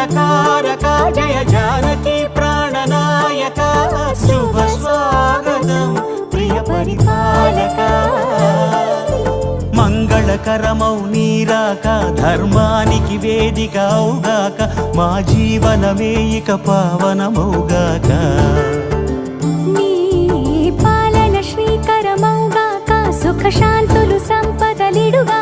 మంగళకారక జయ జానకి ప్రాణనాయక శుభ స్వాగతం ప్రియ పరిపాలక మంగళకరమౌ నీరాక ధర్మానికి వేదిక అవుగాక మా జీవనమే ఇక పావనమౌగాక నీ పాలన శ్రీకరమౌగాక సుఖ శాంతులు సంపదలిడుగా